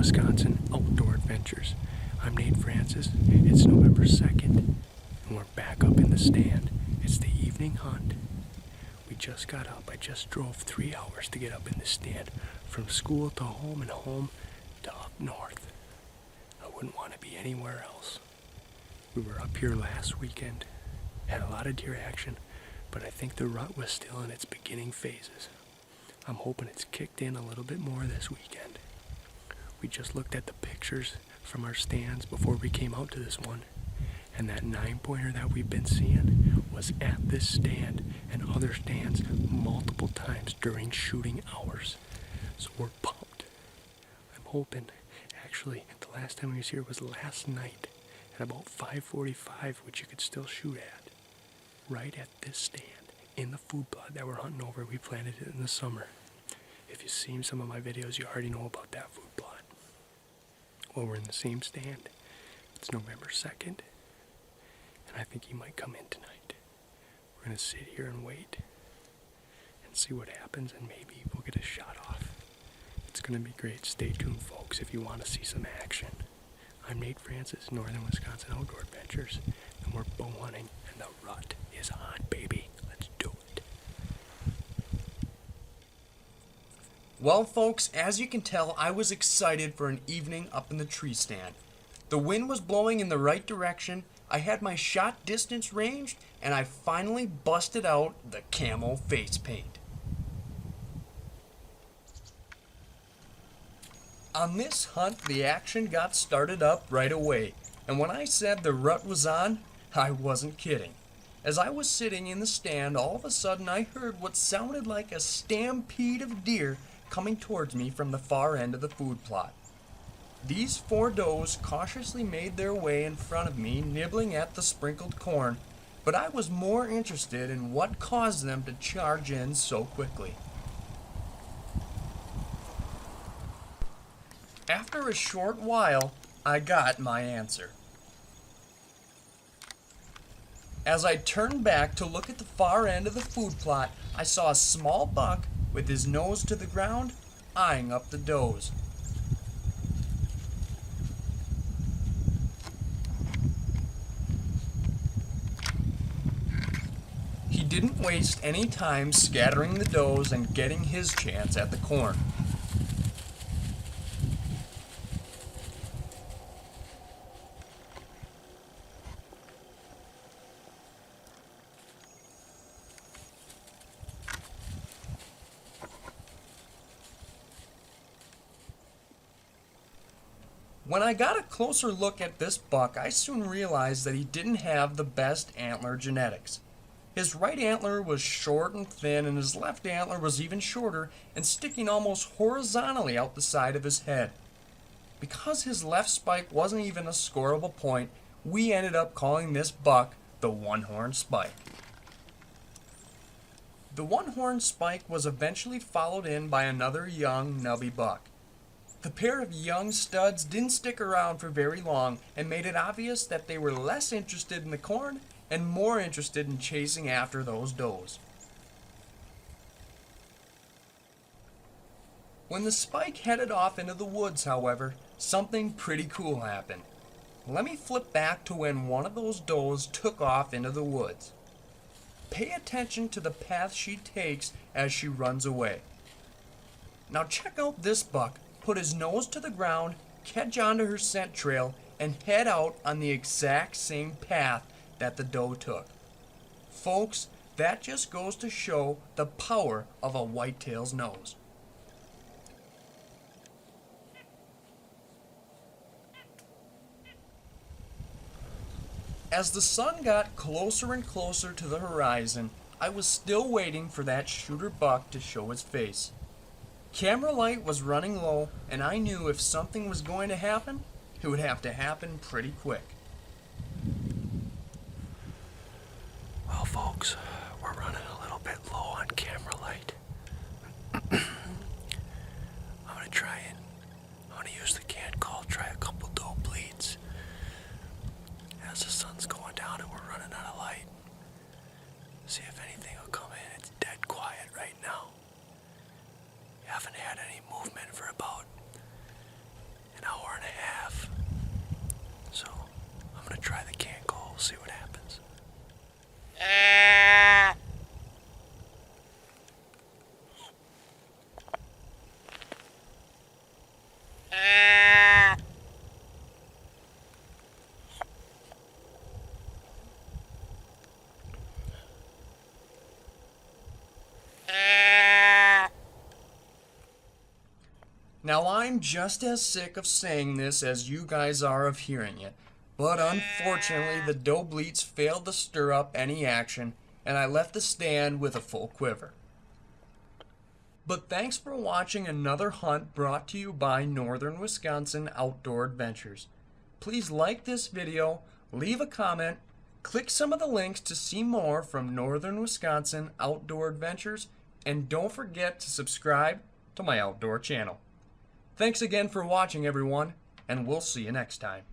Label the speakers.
Speaker 1: Wisconsin Outdoor Adventures. I'm Nate Francis. It's November 2nd, and we're back up in the stand. It's the evening hunt. We just got up. I just drove 3 hours to get up in the stand, from school to home and home to up north. I wouldn't want to be anywhere else. We were up here last weekend, had a lot of deer action, but I think the rut was still in its beginning phases. I'm hoping it's kicked in a little bit more this weekend. We just looked at the pictures from our stands before we came out to this one, and that 9-pointer that we've been seeing was at this stand and other stands multiple times during shooting hours. So we're pumped. I'm hoping, actually, the last time we was here was last night at about 5:45, which you could still shoot at, right at this stand in the food plot that we're hunting over. We planted it in the summer. If you've seen some of my videos, you already know about that food plot. Well, we're in the same stand. It's November 2nd, and I think he might come in tonight. We're going to sit here and wait and see what happens, and maybe we'll get a shot off. It's going to be great. Stay tuned, folks, if you want to see some action. I'm Nate Francis, Northern Wisconsin Outdoor Adventures, and we're bow hunting, and the rut is on, baby. Let's do it.
Speaker 2: Well, folks, as you can tell, I was excited for an evening up in the tree stand. The wind was blowing in the right direction, I had my shot distance ranged, and I finally busted out the camo face paint. On this hunt, the action got started up right away, and when I said the rut was on, I wasn't kidding. As I was sitting in the stand, all of a sudden I heard what sounded like a stampede of deer coming towards me from the far end of the food plot. These 4 does cautiously made their way in front of me, nibbling at the sprinkled corn, but I was more interested in what caused them to charge in so quickly. After a short while, I got my answer. As I turned back to look at the far end of the food plot, I saw a small buck with his nose to the ground, eyeing up the does. He didn't waste any time scattering the does and getting his chance at the corn. When I got a closer look at this buck, I soon realized that he didn't have the best antler genetics. His right antler was short and thin, and his left antler was even shorter and sticking almost horizontally out the side of his head. Because his left spike wasn't even a scoreable point, we ended up calling this buck the one-horn spike. The one-horn spike was eventually followed in by another young nubby buck. The pair of young studs didn't stick around for very long and made it obvious that they were less interested in the corn and more interested in chasing after those does. When the spike headed off into the woods, however, something pretty cool happened. Let me flip back to when one of those does took off into the woods. Pay attention to the path she takes as she runs away. Now check out this buck. Put his nose to the ground, catch onto her scent trail, and head out on the exact same path that the doe took. Folks, that just goes to show the power of a whitetail's nose. As the sun got closer and closer to the horizon, I was still waiting for that shooter buck to show his face. Camera light was running low, and I knew if something was going to happen, it would have to happen pretty quick.
Speaker 1: Well, folks, we're running a little bit low on camera light. I'm gonna use the canned call, try a couple doe bleeds. As the sun's going down and we're running out of light, see if anything will come in. It's dead quiet right now. Haven't had any movement for about an
Speaker 2: Now, I'm just as sick of saying this as you guys are of hearing it, but unfortunately the doe bleats failed to stir up any action, and I left the stand with a full quiver. But thanks for watching another hunt brought to you by Northern Wisconsin Outdoor Adventures. Please like this video, leave a comment, click some of the links to see more from Northern Wisconsin Outdoor Adventures, and don't forget to subscribe to my outdoor channel. Thanks again for watching, everyone, and we'll see you next time.